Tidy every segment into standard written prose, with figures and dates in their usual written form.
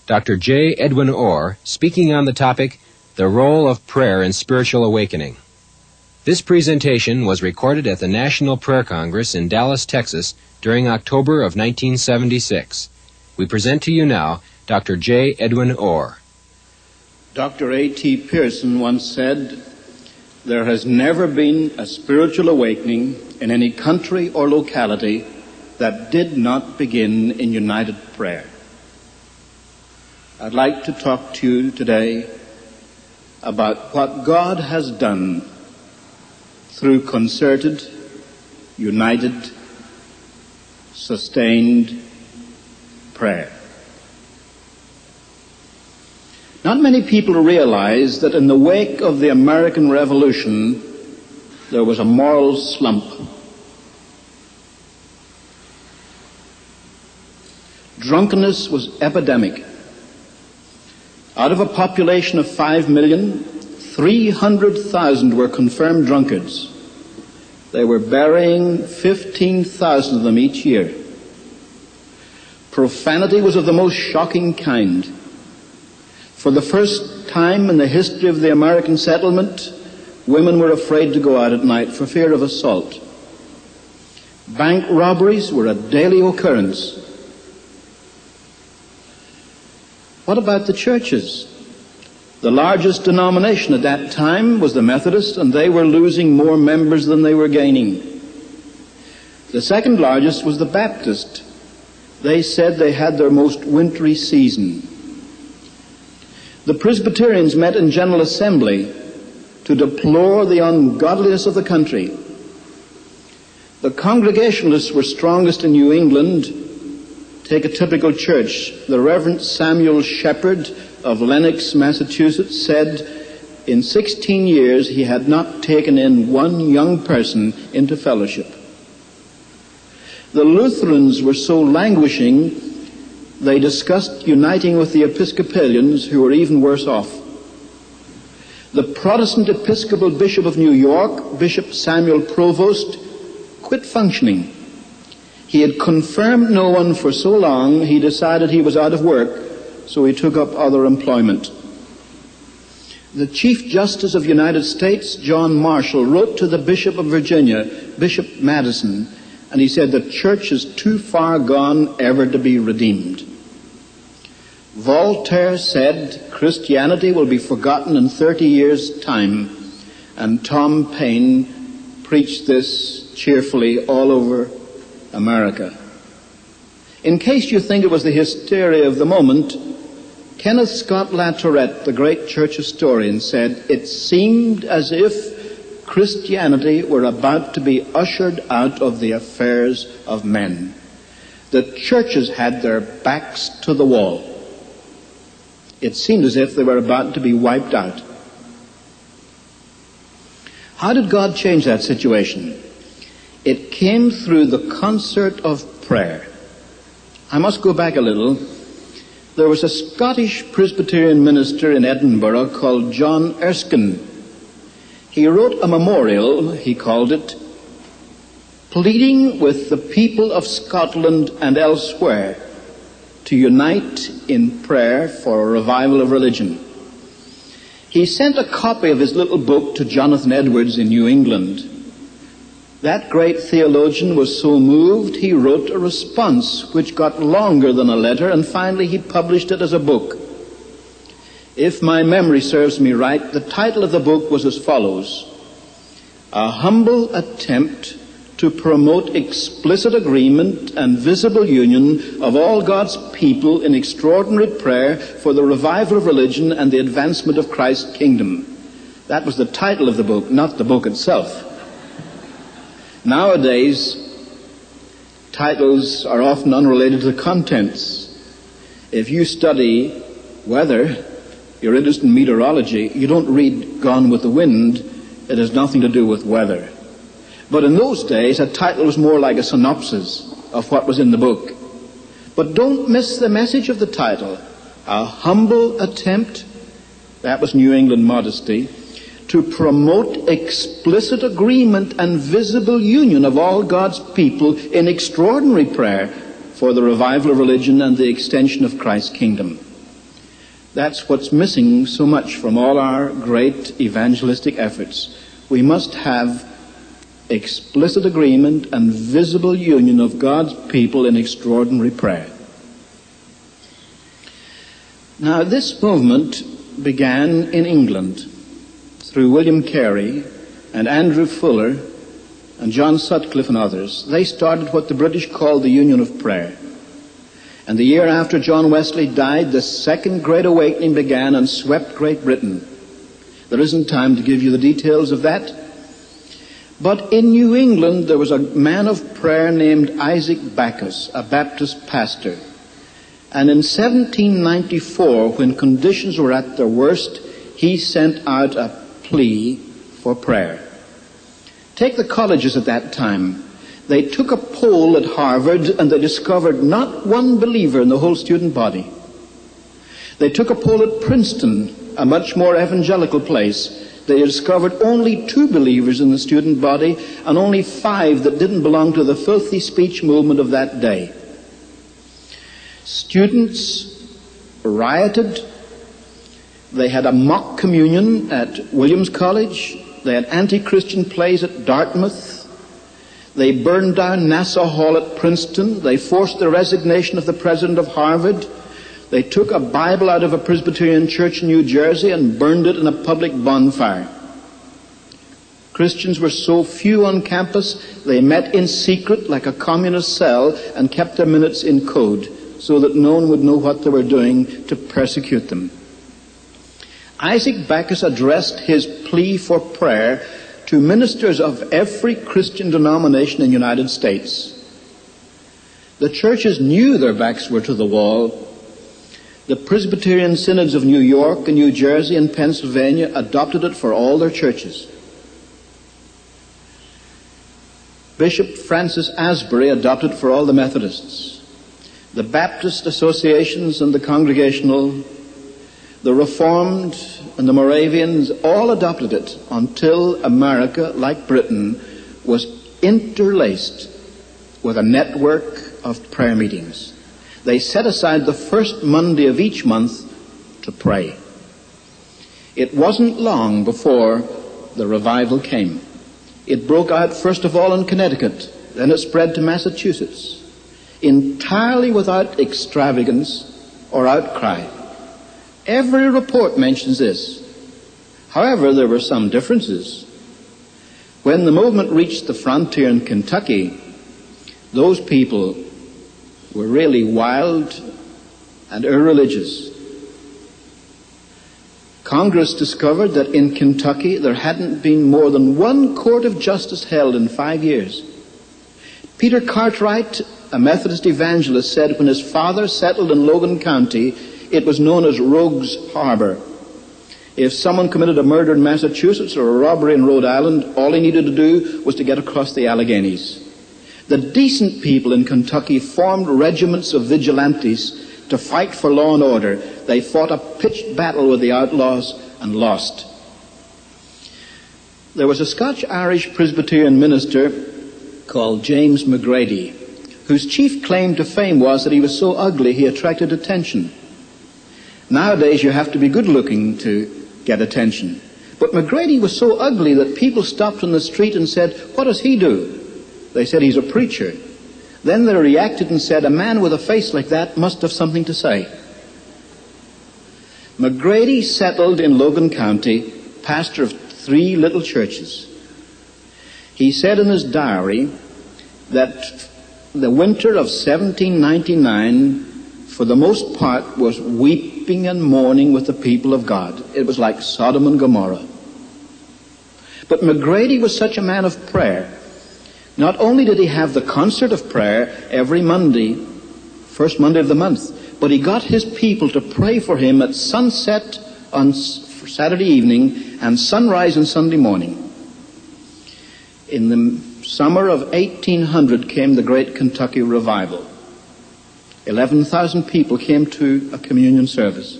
Dr. J. Edwin Orr, speaking on the topic, The Role of Prayer in Spiritual Awakening. This presentation was recorded at the National Prayer Congress in Dallas, Texas, during October of 1976. We present to you now Dr. J. Edwin Orr. Dr. A.T. Pearson once said, "There has never been a spiritual awakening in any country or locality that did not begin in united prayer." I'd like to talk to you today about what God has done through concerted, united, sustained prayer. Not many people realize that in the wake of the American Revolution, there was a moral slump. Drunkenness was epidemic. Out of a population of 5 million, 300,000 were confirmed drunkards. They were burying 15,000 of them each year. Profanity was of the most shocking kind. For the first time in the history of the American settlement, women were afraid to go out at night for fear of assault. Bank robberies were a daily occurrence. What about the churches? The largest denomination at that time was the Methodist, and they were losing more members than they were gaining. The second largest was the Baptist. They said they had their most wintry season. The Presbyterians met in General Assembly to deplore the ungodliness of the country. The Congregationalists were strongest in New England. Take a typical church. The Reverend Samuel Shepherd of Lenox, Massachusetts, said in 16 years he had not taken in one young person into fellowship. The Lutherans were so languishing, they discussed uniting with the Episcopalians, who were even worse off. The Protestant Episcopal Bishop of New York, Bishop Samuel Provost, quit functioning. He had confirmed no one for so long, he decided he was out of work, so he took up other employment. The Chief Justice of the United States, John Marshall, wrote to the Bishop of Virginia, Bishop Madison, and he said, "The church is too far gone ever to be redeemed." Voltaire said, "Christianity will be forgotten in 30 years' time," and Tom Paine preached this cheerfully all over America. In case you think it was the hysteria of the moment, Kenneth Scott Latourette, the great church historian, said, "It seemed as if Christianity were about to be ushered out of the affairs of men. The churches had their backs to the wall. It seemed as if they were about to be wiped out." How did God change that situation? It came through the concert of prayer. I must go back a little. There was a Scottish Presbyterian minister in Edinburgh called John Erskine. He wrote a memorial, he called it, pleading with the people of Scotland and elsewhere to unite in prayer for a revival of religion. He sent a copy of his little book to Jonathan Edwards in New England. That great theologian was so moved, he wrote a response which got longer than a letter, and finally he published it as a book. If my memory serves me right, the title of the book was as follows: "A Humble Attempt to Promote Explicit Agreement and Visible Union of All God's People in Extraordinary Prayer for the Revival of Religion and the Advancement of Christ's Kingdom." That was the title of the book, not the book itself. Nowadays, titles are often unrelated to the contents. If you study weather, you're interested in meteorology, you don't read Gone with the Wind. It has nothing to do with weather. But in those days, a title was more like a synopsis of what was in the book. But don't miss the message of the title. A humble attempt, that was New England modesty, to promote explicit agreement and visible union of all God's people in extraordinary prayer for the revival of religion and the extension of Christ's kingdom. That's what's missing so much from all our great evangelistic efforts. We must have explicit agreement and visible union of God's people in extraordinary prayer. Now, this movement began in England through William Carey and Andrew Fuller and John Sutcliffe and others. They started what the British called the Union of Prayer. And the year after John Wesley died, the Second Great Awakening began and swept Great Britain. There isn't time to give you the details of that. But in New England, there was a man of prayer named Isaac Backus, a Baptist pastor. And in 1794, when conditions were at their worst, he sent out a plea for prayer. Take the colleges at that time. They took a poll at Harvard and they discovered not one believer in the whole student body. They took a poll at Princeton, a much more evangelical place. They discovered only 2 believers in the student body and only 5 that didn't belong to the filthy speech movement of that day. Students rioted. They had a mock communion at Williams College. They had anti-Christian plays at Dartmouth. They burned down Nassau Hall at Princeton. They forced the resignation of the president of Harvard. They took a Bible out of a Presbyterian church in New Jersey and burned it in a public bonfire. Christians were so few on campus, they met in secret like a communist cell and kept their minutes in code so that no one would know what they were doing to persecute them. Isaac Backus addressed his plea for prayer to ministers of every Christian denomination in the United States. The churches knew their backs were to the wall. The Presbyterian synods of New York and New Jersey and Pennsylvania adopted it for all their churches. Bishop Francis Asbury adopted it for all the Methodists. The Baptist associations and the Congregational, the Reformed and the Moravians all adopted it until America, like Britain, was interlaced with a network of prayer meetings. They set aside the first Monday of each month to pray. It wasn't long before the revival came. It broke out first of all in Connecticut, then it spread to Massachusetts, entirely without extravagance or outcry. Every report mentions this. However, there were some differences. When the movement reached the frontier in Kentucky, those people were really wild and irreligious. Congress discovered that in Kentucky there hadn't been more than 1 court of justice held in 5 years. Peter Cartwright, a Methodist evangelist, said when his father settled in Logan County, it was known as Rogues Harbor. If someone committed a murder in Massachusetts or a robbery in Rhode Island, all he needed to do was to get across the Alleghenies. The decent people in Kentucky formed regiments of vigilantes to fight for law and order. They fought a pitched battle with the outlaws and lost. There was a Scotch-Irish Presbyterian minister called James McGrady, whose chief claim to fame was that he was so ugly he attracted attention. Nowadays you have to be good looking to get attention. But McGrady was so ugly that people stopped on the street and said, "What does he do?" They said, "He's a preacher." Then they reacted and said, "A man with a face like that must have something to say." McGrady settled in Logan County, pastor of 3 little churches. He said in his diary that the winter of 1799, for the most part, was weeping and mourning with the people of God. It was like Sodom and Gomorrah. But McGrady was such a man of prayer. Not only did he have the concert of prayer every Monday, first Monday of the month, but he got his people to pray for him at sunset on Saturday evening and sunrise on Sunday morning. In the summer of 1800 came the great Kentucky revival. 11,000 people came to a communion service.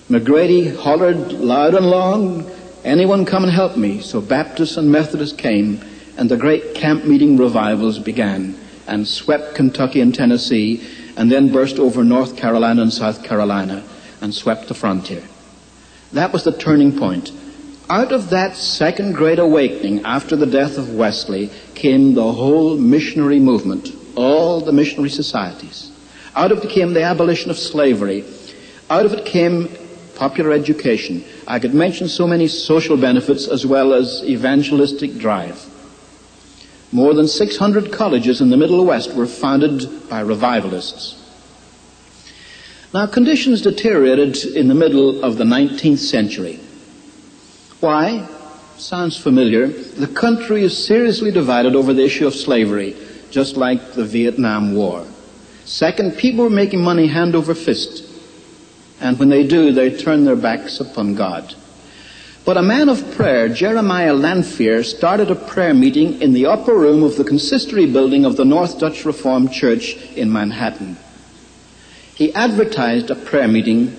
McGrady hollered loud and long, "Anyone come and help me?" So Baptists and Methodists came, and the great camp meeting revivals began and swept Kentucky and Tennessee and then burst over North Carolina and South Carolina. and swept the frontier. That was the turning point. Out of that second great awakening after the death of Wesley came the whole missionary movement, all the missionary societies. Out of it came the abolition of slavery. Out of it came popular education. I could mention so many social benefits as well as evangelistic drive. More than 600 colleges in the Middle West were founded by revivalists. Now, conditions deteriorated in the middle of the 19th century. Why? Sounds familiar. The country is seriously divided over the issue of slavery, just like the Vietnam War. Second, people were making money hand over fist. And when they do, they turn their backs upon God. But a man of prayer, Jeremiah Lanphier, started a prayer meeting in the upper room of the consistory building of the North Dutch Reformed Church in Manhattan. He advertised a prayer meeting.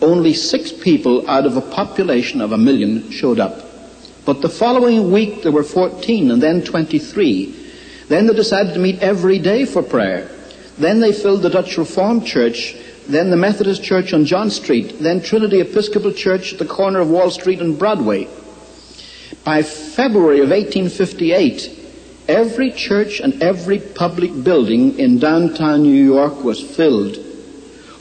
Only 6 people out of a population of 1 million showed up. But the following week there were 14 and then 23. Then they decided to meet every day for prayer. Then they filled the Dutch Reformed Church, then the Methodist Church on John Street, then Trinity Episcopal Church at the corner of Wall Street and Broadway. By February of 1858, every church and every public building in downtown New York was filled.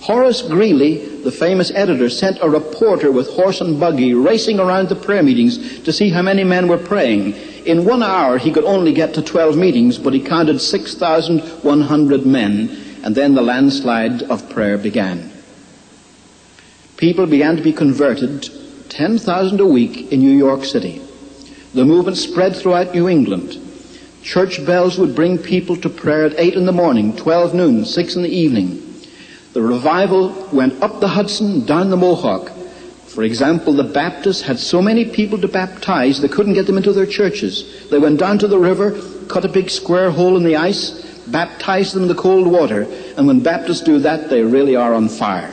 Horace Greeley, the famous editor, sent a reporter with horse and buggy racing around the prayer meetings to see how many men were praying. In 1 hour, he could only get to 12 meetings, but he counted 6,100 men, and then the landslide of prayer began. People began to be converted, 10,000 a week in New York City. The movement spread throughout New England. Church bells would bring people to prayer at 8 in the morning, 12 noon, 6 in the evening. The revival went up the Hudson, down the Mohawk. For example, the Baptists had so many people to baptize, they couldn't get them into their churches. They went down to the river, cut a big square hole in the ice, baptized them in the cold water, and when Baptists do that, they really are on fire.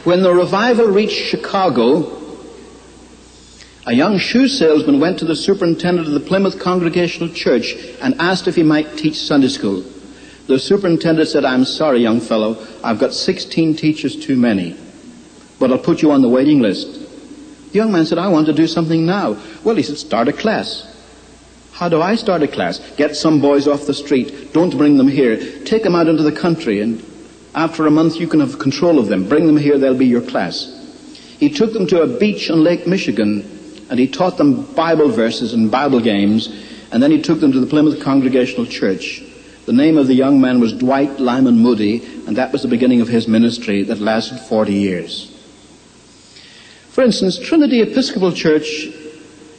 When the revival reached Chicago, a young shoe salesman went to the superintendent of the Plymouth Congregational Church and asked if he might teach Sunday school. The superintendent said, "I'm sorry, young fellow, I've got 16 teachers too many, but I'll put you on the waiting list." The young man said, "I want to do something now." Well, he said, "Start a class." "How do I start a class?" "Get some boys off the street. Don't bring them here. Take them out into the country, and after a month you can have control of them. Bring them here, they'll be your class." He took them to a beach on Lake Michigan, and he taught them Bible verses and Bible games, and then he took them to the Plymouth Congregational Church. The name of the young man was Dwight Lyman Moody, and that was the beginning of his ministry that lasted 40 years. For instance, Trinity Episcopal Church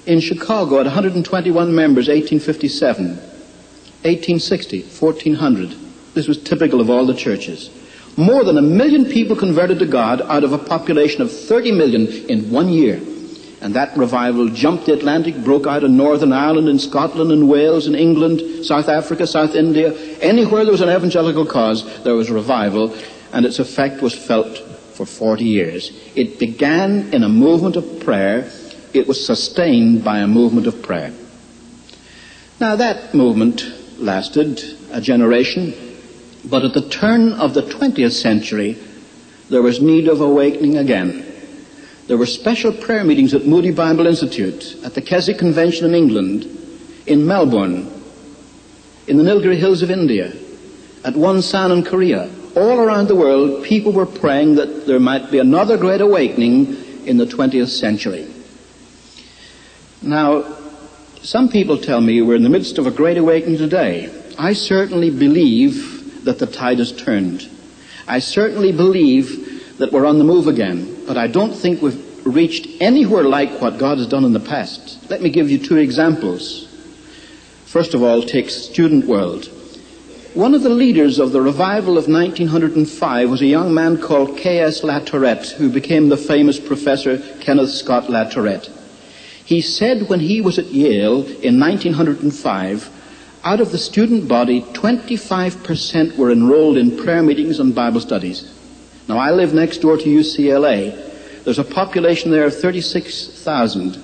in Chicago had 121 members, 1857. 1860, 1,400. This was typical of all the churches. More than 1 million people converted to God out of a population of 30 million in 1 year. And that revival jumped the Atlantic, broke out in Northern Ireland, in Scotland, in Wales, in England, South Africa, South India. Anywhere there was an evangelical cause, there was revival, and its effect was felt for 40 years. It began in a movement of prayer. It was sustained by a movement of prayer. Now that movement lasted a generation, but at the turn of the 20th century, there was need of awakening again. There were special prayer meetings at Moody Bible Institute, at the Keswick Convention in England, in Melbourne, in the Nilgiri Hills of India, at Wonsan in Korea. All around the world, people were praying that there might be another great awakening in the 20th century. Now, some people tell me we're in the midst of a great awakening today. I certainly believe that the tide has turned. I certainly believe that we're on the move again. But I don't think we've reached anywhere like what God has done in the past. Let me give you 2 examples. First of all, take student world. One of the leaders of the revival of 1905 was a young man called K.S. Latourette, who became the famous Professor Kenneth Scott Latourette. He said when he was at Yale in 1905, out of the student body, 25% were enrolled in prayer meetings and Bible studies. Now, I live next door to UCLA. There's a population there of 36,000.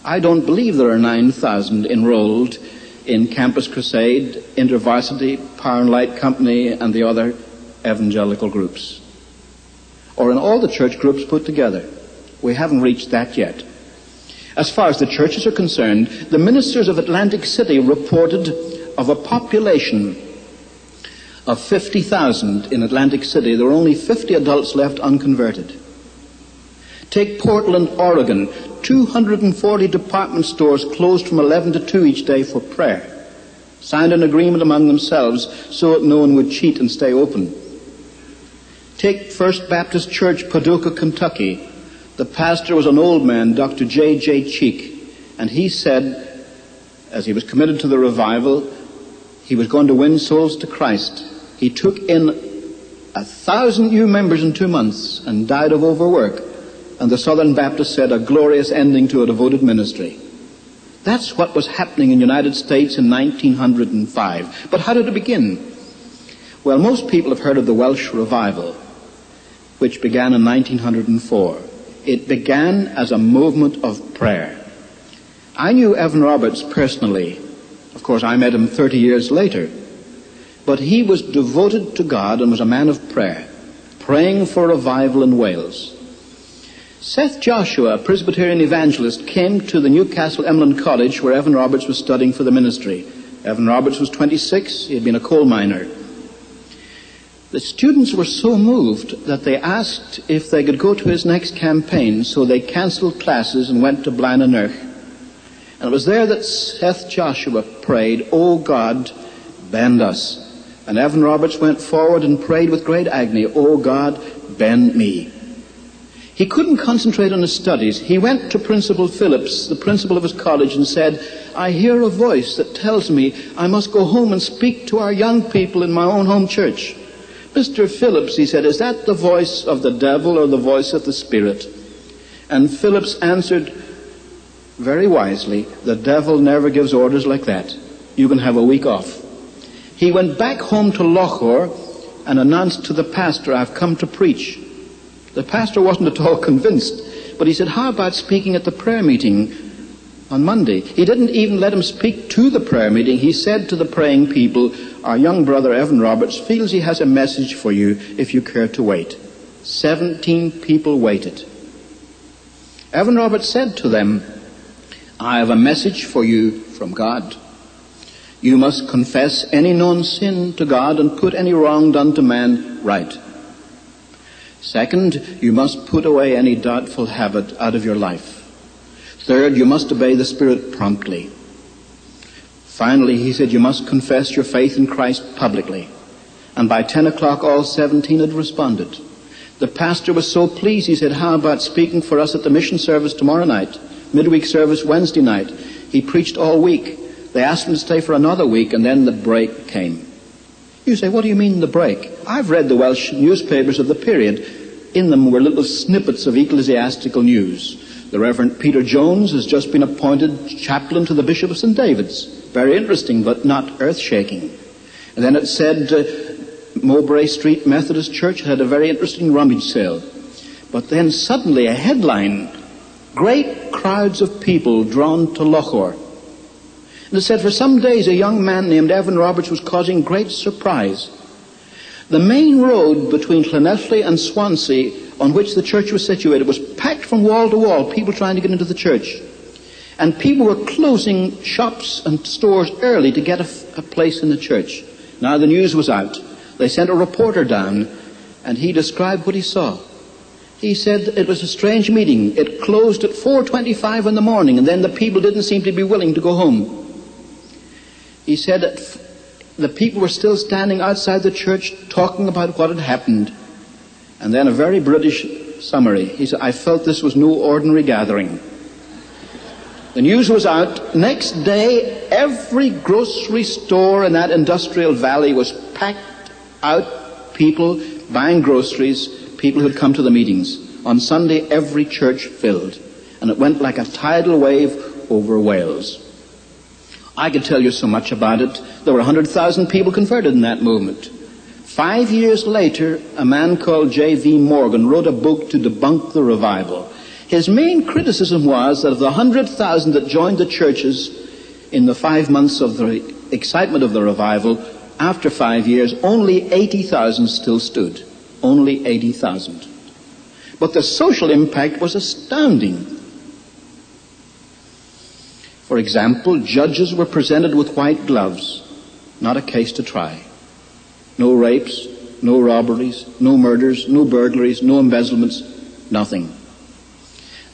I don't believe there are 9,000 enrolled in Campus Crusade, InterVarsity, Power and Light Company, and the other evangelical groups. or in all the church groups put together. We haven't reached that yet. As far as the churches are concerned, the ministers of Atlantic City reported of a population of 50,000 in Atlantic City. There were only 50 adults left unconverted. Take Portland, Oregon. 240 department stores closed from 11 to 2 each day for prayer. Signed an agreement among themselves so that no one would cheat and stay open. Take First Baptist Church, Paducah, Kentucky. The pastor was an old man, Dr. J.J. Cheek, and he said, as he was committed to the revival, he was going to win souls to Christ. He took in 1,000 new members in 2 months and died of overwork. And the Southern Baptists said, a glorious ending to a devoted ministry. That's what was happening in the United States in 1905. But how did it begin? Well, most people have heard of the Welsh Revival, which began in 1904. It began as a movement of prayer. I knew Evan Roberts personally. Of course, I met him 30 years later. But he was devoted to God and was a man of prayer, praying for revival in Wales. Seth Joshua, a Presbyterian evangelist, came to the Newcastle Emlyn College where Evan Roberts was studying for the ministry. Evan Roberts was 26. He had been a coal miner. The students were so moved that they asked if they could go to his next campaign, so they cancelled classes and went to Blaenau. And it was there that Seth Joshua prayed, "O God, bend us." And Evan Roberts went forward and prayed with great agony, "O God, bend me." He couldn't concentrate on his studies. He went to Principal Phillips, the principal of his college, and said, "I hear a voice that tells me I must go home and speak to our young people in my own home church." "Mr. Phillips," he said, "is that the voice of the devil or the voice of the Spirit?" And Phillips answered very wisely, "The devil never gives orders like that. You can have a week off." He went back home to Lochor and announced to the pastor, "I've come to preach." The pastor wasn't at all convinced, but he said, "How about speaking at the prayer meeting on Monday?" He didn't even let him speak to the prayer meeting. He said to the praying people, "Our young brother Evan Roberts feels he has a message for you if you care to wait." 17 people waited. Evan Roberts said to them, "I have a message for you from God. You must confess any known sin to God and put any wrong done to man right. Second, you must put away any doubtful habit out of your life. Third, you must obey the Spirit promptly. Finally, he said, you must confess your faith in Christ publicly." And by 10 o'clock, all 17 had responded. The pastor was so pleased, he said, "How about speaking for us at the mission service tomorrow night, midweek service Wednesday night?" He preached all week. They asked him to stay for another week, and then the break came. You say, what do you mean the break? I've read the Welsh newspapers of the period. In them were little snippets of ecclesiastical news. The Reverend Peter Jones has just been appointed chaplain to the Bishop of St. David's. Very interesting, but not earth-shaking. And then it said Mowbray Street Methodist Church had a very interesting rummage sale. But then suddenly a headline, "Great crowds of people drawn to Lochor." And it said for some days a young man named Evan Roberts was causing great surprise. The main road between Llanelli and Swansea, on which the church was situated, was packed from wall to wall, people trying to get into the church. And people were closing shops and stores early to get a place in the church. Now the news was out. They sent a reporter down, and he described what he saw. He said it was a strange meeting. It closed at 4:25 in the morning, and then the people didn't seem to be willing to go home. He said that the people were still standing outside the church talking about what had happened. And then a very British summary. He said, "I felt this was no ordinary gathering." The news was out. Next day, every grocery store in that industrial valley was packed out. People buying groceries, people who had come to the meetings. On Sunday, every church filled. And it went like a tidal wave over Wales. I could tell you so much about it. There were 100,000 people converted in that movement. 5 years later, a man called J.V. Morgan wrote a book to debunk the revival. His main criticism was that of the 100,000 that joined the churches in the 5 months of the excitement of the revival, after 5 years, only 80,000 still stood. Only 80,000. But the social impact was astounding. For example, judges were presented with white gloves, not a case to try. No rapes, no robberies, no murders, no burglaries, no embezzlements, nothing.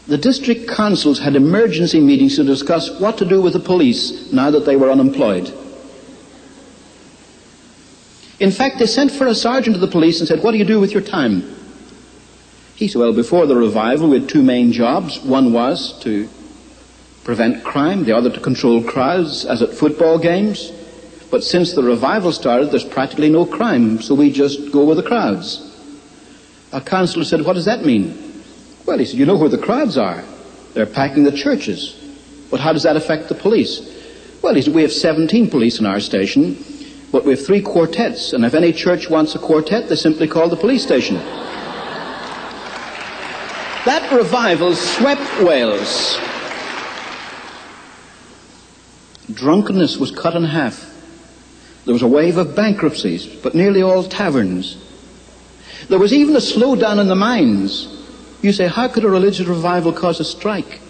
The district councils had emergency meetings to discuss what to do with the police now that they were unemployed. In fact, they sent for a sergeant of the police and said, "What do you do with your time?" He said, "Well, before the revival, we had two main jobs. One was to prevent crime, the other to control crowds, as at football games. But since the revival started, there's practically no crime, so we just go with the crowds." A councillor said, "What does that mean?" Well, he said, "You know where the crowds are. They're packing the churches. But how does that affect the police?" Well, he said, "We have 17 police in our station, but we have 3 quartets, and if any church wants a quartet, they simply call the police station." That revival swept Wales. Drunkenness was cut in half. There was a wave of bankruptcies, but nearly all taverns. There was even a slowdown in the mines. You say, how could a religious revival cause a strike?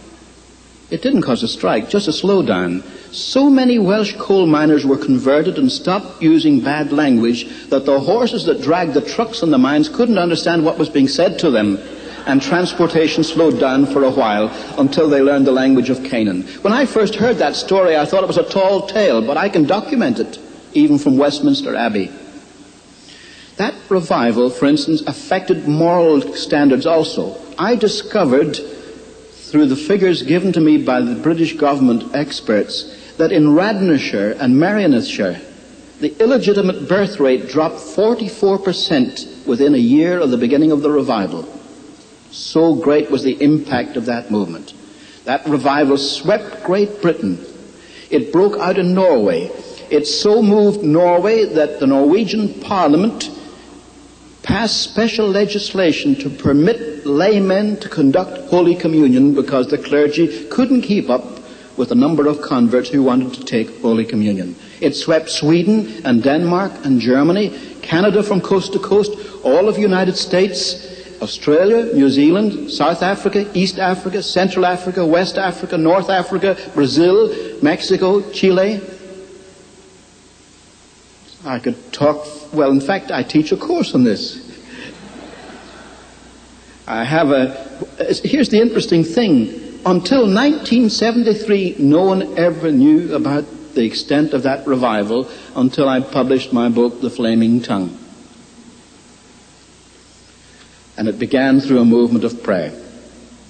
It didn't cause a strike, just a slowdown. So many Welsh coal miners were converted and stopped using bad language that the horses that dragged the trucks in the mines couldn't understand what was being said to them. And transportation slowed down for a while until they learned the language of Canaan. When I first heard that story, I thought it was a tall tale, but I can document it, even from Westminster Abbey. That revival, for instance, affected moral standards also. I discovered, through the figures given to me by the British government experts, that in Radnorshire and Merionethshire, the illegitimate birth rate dropped 44% within a year of the beginning of the revival. So great was the impact of that movement. That revival swept Great Britain. It broke out in Norway. It so moved Norway that the Norwegian Parliament passed special legislation to permit laymen to conduct Holy Communion because the clergy couldn't keep up with the number of converts who wanted to take Holy Communion. It swept Sweden and Denmark and Germany, Canada from coast to coast, all of the United States, Australia, New Zealand, South Africa, East Africa, Central Africa, West Africa, North Africa, Brazil, Mexico, Chile. I could talk, well, in fact, I teach a course on this. Here's the interesting thing. Until 1973, no one ever knew about the extent of that revival until I published my book, The Flaming Tongue. And it began through a movement of prayer.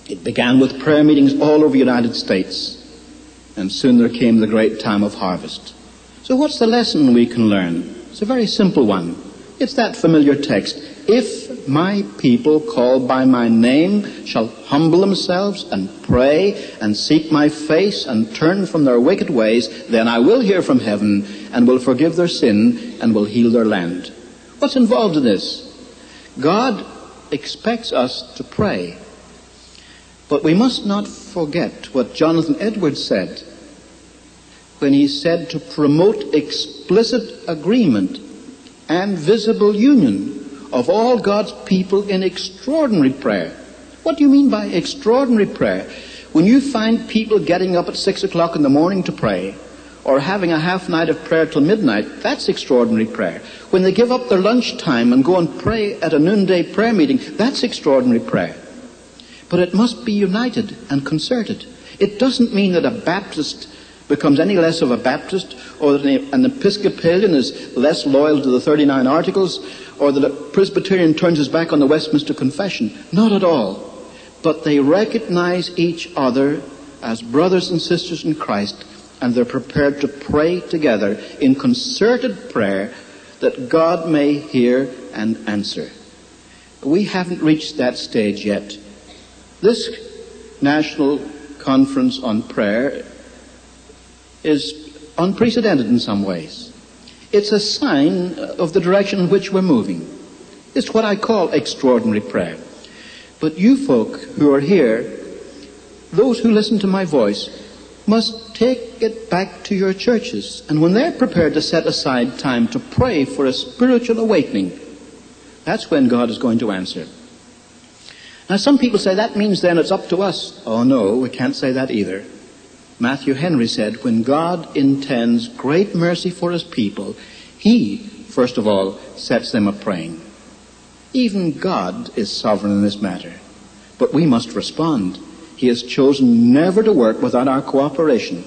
It began with prayer meetings all over the United States. And soon there came the great time of harvest. So what's the lesson we can learn? It's a very simple one. It's that familiar text. If my people called by my name shall humble themselves and pray and seek my face and turn from their wicked ways, then I will hear from heaven and will forgive their sin and will heal their land. What's involved in this? God expects us to pray. But we must not forget what Jonathan Edwards said when he said to promote explicit agreement and visible union of all God's people in extraordinary prayer. What do you mean by extraordinary prayer? When you find people getting up at 6 o'clock in the morning to pray, or having a half night of prayer till midnight, that's extraordinary prayer. When they give up their lunch time and go and pray at a noonday prayer meeting, that's extraordinary prayer. But it must be united and concerted. It doesn't mean that a Baptist becomes any less of a Baptist, or that an Episcopalian is less loyal to the 39 Articles, or that a Presbyterian turns his back on the Westminster Confession. Not at all. But they recognize each other as brothers and sisters in Christ, and they're prepared to pray together in concerted prayer that God may hear and answer. We haven't reached that stage yet. This National Conference on Prayer is unprecedented in some ways. It's a sign of the direction in which we're moving. It's what I call extraordinary prayer. But you folk who are here, those who listen to my voice, must take it back to your churches. And when they're prepared to set aside time to pray for a spiritual awakening, that's when God is going to answer. Now some people say that means then it's up to us. Oh no, we can't say that either. Matthew Henry said, when God intends great mercy for his people, he, first of all, sets them a-praying. Even God is sovereign in this matter. But we must respond. He has chosen never to work without our cooperation.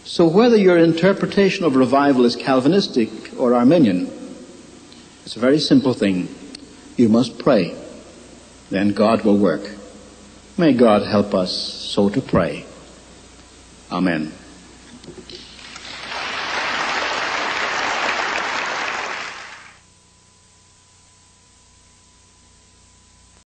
So whether your interpretation of revival is Calvinistic or Arminian, it's a very simple thing. You must pray. Then God will work. May God help us so to pray. Amen.